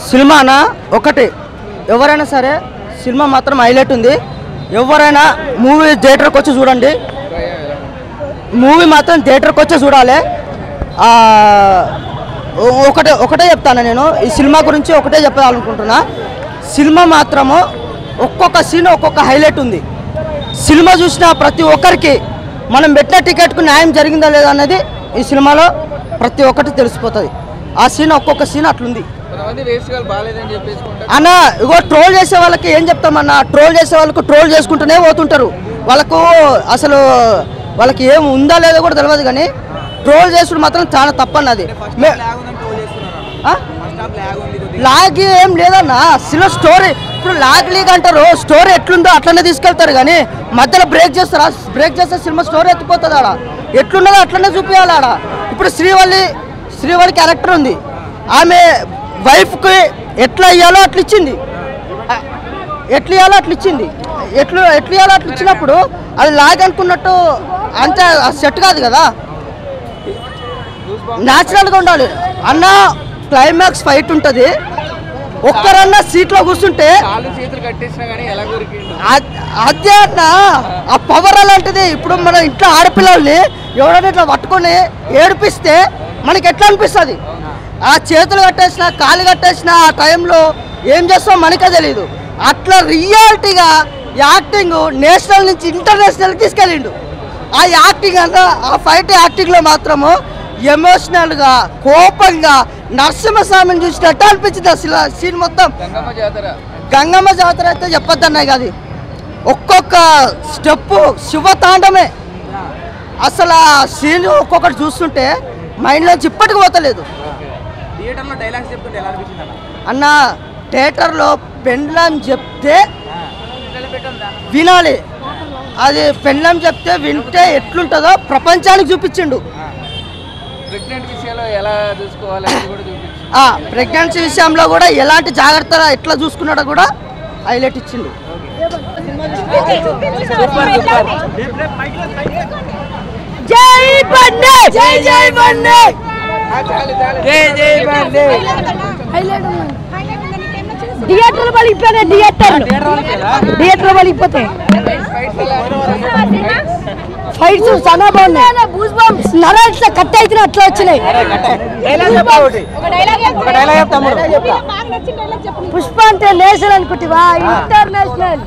సినిమానా ఒకటి ఎవరైనా సరే సినిమా మాత్రం హైలైట్ ఉంది. ఎవరైనా మూవీ థియేటర్కి వచ్చి చూడండి, మూవీ మాత్రం థియేటర్కి వచ్చి చూడాలి. ఒకటే చెప్తాను నేను ఈ సినిమా గురించి, ఒకటే చెప్పాలనుకుంటున్నా. సినిమా మాత్రము ఒక్కొక్క సీన్ ఒక్కొక్క హైలైట్ ఉంది. సినిమా చూసిన ప్రతి ఒక్కరికి మనం పెట్టిన టికెట్కు న్యాయం జరిగిందా లేదా అన్నది ఈ సినిమాలో ప్రతి ఒక్కటి తెలిసిపోతుంది. ఆ సీన్ ఒక్కొక్క సీన్ అట్లుంది అన్న. ఇగో ట్రోల్ చేసే వాళ్ళకి ఏం చెప్తామన్నా, ట్రోల్ చేసే వాళ్ళకు ట్రోల్ చేసుకుంటూనే పోతుంటారు. వాళ్ళకు అసలు వాళ్ళకి ఏం ఉందా లేదా కూడా తెలియదు, కానీ ట్రోల్ చేసుడు మాత్రం చాలా తప్పన్నది. లాగ్ ఏం లేదన్నా, సినిమా స్టోరీ ఇప్పుడు లాగ్ లీగ్ అంటారు, స్టోరీ ఎట్లుందో అట్లనే తీసుకెళ్తారు, కానీ మధ్యలో బ్రేక్ చేస్తారా? బ్రేక్ చేస్తే సినిమా స్టోరీ ఎత్తిపోతుంది. ఆడ ఎట్లున్నదో అట్లనే చూపించాలి. ఆడ ఇప్పుడు శ్రీవల్లి క్యారెక్టర్ ఉంది, ఆమె వైఫ్కి ఎట్లా ఇవ్వాలో అట్లా ఇచ్చింది, ఎట్లా ఇవ్వాలో అట్లా ఇచ్చినప్పుడు అది లాగ్ అనుకున్నట్టు అంతే సెట్ కాదు కదా, న్యాచురల్గా ఉండాలి అన్న. క్లైమాక్స్ ఫైట్ ఉంటుంది, ఒక్కరన్నా సీట్లో కూర్చుంటే అదే అన్న ఆ పవర్ అలాంటిది. ఇప్పుడు మన ఇంట్లో ఆడపిల్లల్ని ఎవరైనా ఇట్లా పట్టుకొని ఏడిపిస్తే మనకి ఎట్లా అనిపిస్తుంది? ఆ చేతులు కట్టేసిన కాళ్ళు కట్టేసిన ఆ టైంలో ఏం చేస్తామో మనకే తెలియదు. అట్లా రియాలిటీగా యాక్టింగ్ నేషనల్ నుంచి ఇంటర్నేషనల్కి తీసుకెళ్ళిండు. ఆ యాక్టింగ్ అన్న, ఆ ఫైట్ యాక్టింగ్లో మాత్రము ఎమోషనల్గా కోపంగా నరసింహస్వామిని చూసినట్టు అనిపించింది అసలు సీన్ మొత్తం. గంగమ్మ జాతర అయితే చెప్పొద్దన్నాయి కాదు, ఒక్కొక్క స్టెప్పు శివతాండమే. అసలు ఆ సీన్ ఒక్కొక్కటి చూస్తుంటే మైండ్లోంచి ఇప్పటికి పోతలేదు అన్న. థియేటర్లో పెండ్లం చెప్తే వినాలి, అది పెండ్లం చెప్తే వింటే ఎట్లుంటుందో ప్రపంచానికి చూపించిండు. ప్రెగ్నెన్సీ విషయంలో కూడా ఎలాంటి జాగ్రత్తలు ఎట్లా చూసుకున్నాడో కూడా హైలైట్ ఇచ్చిండు. జై బండే, జై జై బండే, జై జై బండే. థియేటర్లు పలిగిపోయాయి, థియేటర్లు పలిగిపోతాయి. ఫైట్స్ చాలా బాగున్నాయి, నర ఇట్లా కట్ అయితే అట్లా వచ్చినాయి. పుష్ప అంటే నేషనల్ అనుకుంటా, ఇంటర్నేషనల్.